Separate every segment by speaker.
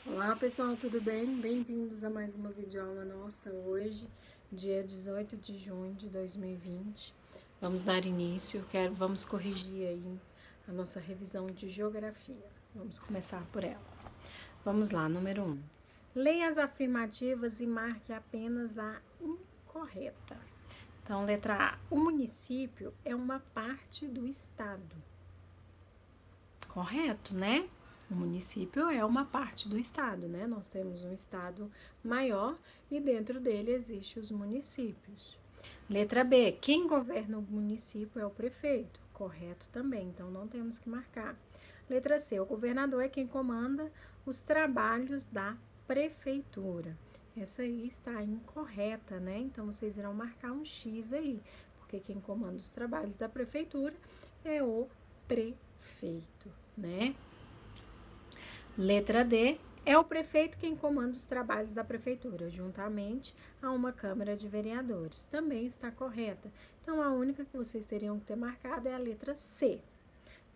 Speaker 1: Olá pessoal, tudo bem? Bem-vindos a mais uma videoaula nossa hoje, dia 18 de junho de 2020. Vamos dar início, vamos corrigir aí a nossa revisão de geografia. Vamos começar por ela. Vamos lá, número 1. Leia as afirmativas e marque apenas a incorreta. Então, letra A. O município é uma parte do estado. Correto, né? O município é uma parte do estado, né? Nós temos um estado maior e dentro dele existem os municípios. Letra B. Quem governa o município é o prefeito. Correto também, então não temos que marcar. Letra C. O governador é quem comanda os trabalhos da prefeitura. Essa aí está incorreta, né? Então vocês irão marcar um X aí, porque quem comanda os trabalhos da prefeitura é o prefeito, né? Letra D. É o prefeito quem comanda os trabalhos da prefeitura, juntamente a uma Câmara de Vereadores. Também está correta. Então, a única que vocês teriam que ter marcado é a letra C.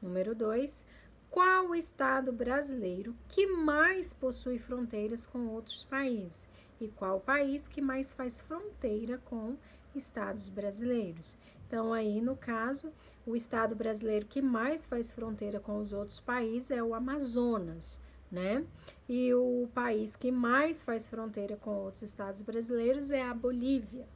Speaker 1: Número 2. Qual o estado brasileiro que mais possui fronteiras com outros países? E qual o país que mais faz fronteira com estados brasileiros? Então, aí, no caso, o estado brasileiro que mais faz fronteira com os outros países é o Amazonas, né? E o país que mais faz fronteira com outros estados brasileiros é a Bolívia.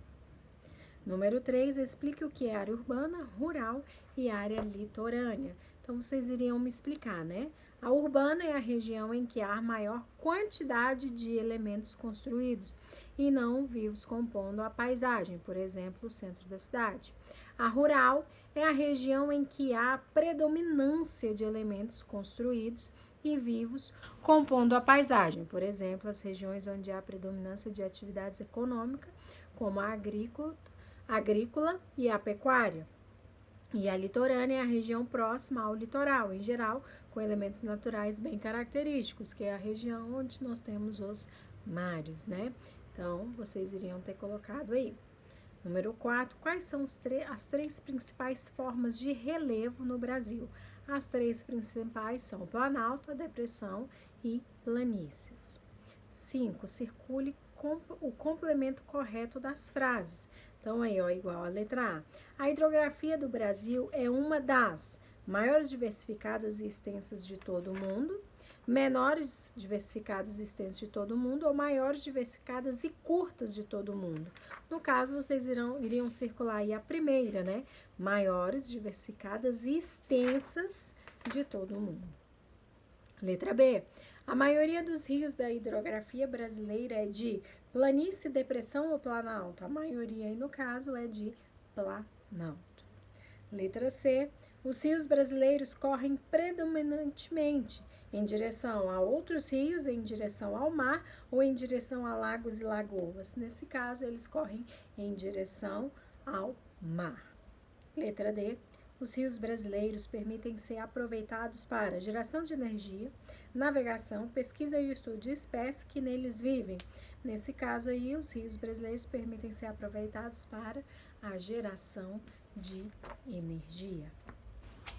Speaker 1: Número 3, explique o que é área urbana, rural e área litorânea. Então, vocês iriam me explicar, né? A urbana é a região em que há maior quantidade de elementos construídos e não vivos compondo a paisagem, por exemplo, o centro da cidade. A rural é a região em que há predominância de elementos construídos e vivos compondo a paisagem, por exemplo, as regiões onde há predominância de atividades econômicas, como a agrícola e a pecuária. E a litorânea é a região próxima ao litoral, em geral, com elementos naturais bem característicos, que é a região onde nós temos os mares, né? Então, vocês iriam ter colocado aí. Número 4, quais são as três principais formas de relevo no Brasil? As três principais são o planalto, a depressão e planícies. 5, circule o complemento correto das frases. Então, aí, ó, igual a letra A. A hidrografia do Brasil é uma das maiores diversificadas e extensas de todo o mundo, menores diversificadas e extensas de todo o mundo ou maiores diversificadas e curtas de todo o mundo. No caso, vocês iriam circular aí a primeira, né? Maiores, diversificadas e extensas de todo o mundo. Letra B. A maioria dos rios da hidrografia brasileira é de planície, depressão ou planalto? A maioria aí, no caso, é de planalto. Letra C. Os rios brasileiros correm predominantemente em direção a outros rios, em direção ao mar ou em direção a lagos e lagoas. Nesse caso, eles correm em direção ao mar. Letra D. Os rios brasileiros permitem ser aproveitados para geração de energia, navegação, pesquisa e estudo de espécies que neles vivem. Nesse caso aí, os rios brasileiros permitem ser aproveitados para a geração de energia.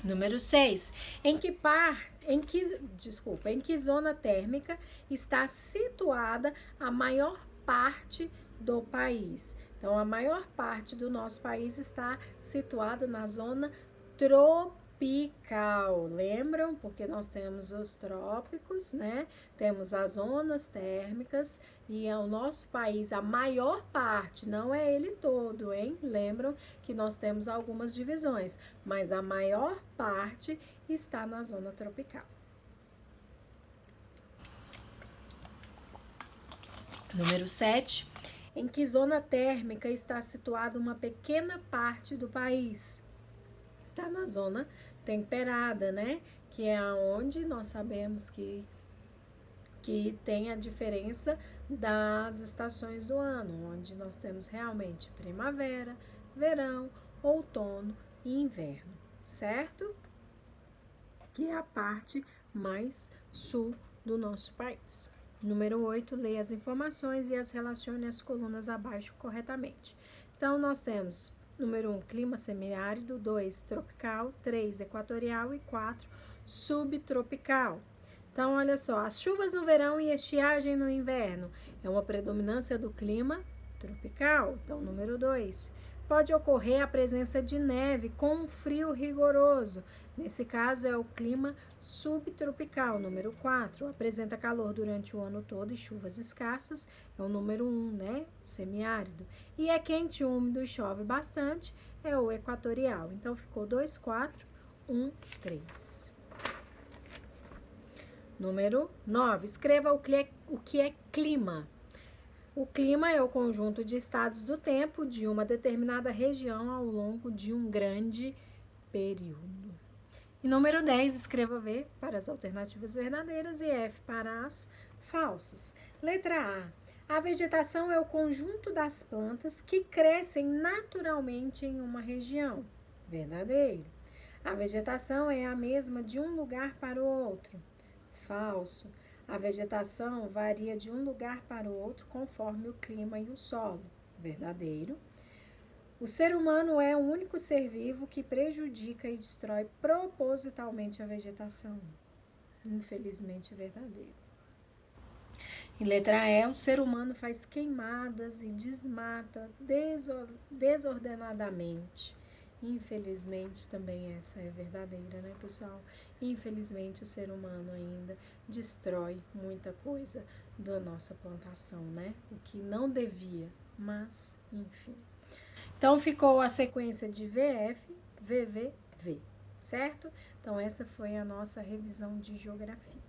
Speaker 1: Número 6. Em que zona térmica está situada a maior parte do país? Então, a maior parte do nosso país está situada na zona tropical. Lembram? Porque nós temos os trópicos, né? Temos as zonas térmicas e o nosso país, a maior parte, não é ele todo, hein? Lembram que nós temos algumas divisões, mas a maior parte está na zona tropical. Número 7. Em que zona térmica está situada uma pequena parte do país? Está na zona temperada, né? Que é onde nós sabemos que tem a diferença das estações do ano, onde nós temos realmente primavera, verão, outono e inverno, certo? Que é a parte mais sul do nosso país. Número 8, leia as informações e as relacione às colunas abaixo corretamente. Então, nós temos, número 1, clima semiárido, 2, tropical, 3, equatorial e 4, subtropical. Então, olha só, as chuvas no verão e estiagem no inverno é uma predominância do clima tropical. Então, número 2. Pode ocorrer a presença de neve com um frio rigoroso. Nesse caso, é o clima subtropical. Número 4. Apresenta calor durante o ano todo e chuvas escassas. É o número 1, né? Semiárido. E é quente, úmido e chove bastante. É o equatorial. Então, ficou 2, 4, 1, 3. Número 9. Escreva o que é clima. O clima é o conjunto de estados do tempo de uma determinada região ao longo de um grande período. E número 10, escreva V para as alternativas verdadeiras e F para as falsas. Letra A. A vegetação é o conjunto das plantas que crescem naturalmente em uma região. Verdadeiro. A vegetação é a mesma de um lugar para o outro. Falso. A vegetação varia de um lugar para o outro conforme o clima e o solo. Verdadeiro. O ser humano é o único ser vivo que prejudica e destrói propositalmente a vegetação. Infelizmente, verdadeiro. Em letra E, o ser humano faz queimadas e desmata desordenadamente. Infelizmente, também essa é verdadeira, né, pessoal? Infelizmente, o ser humano ainda destrói muita coisa da nossa plantação, né? O que não devia, mas, enfim. Então, ficou a sequência de VF, VV, V, certo? Então, essa foi a nossa revisão de geografia.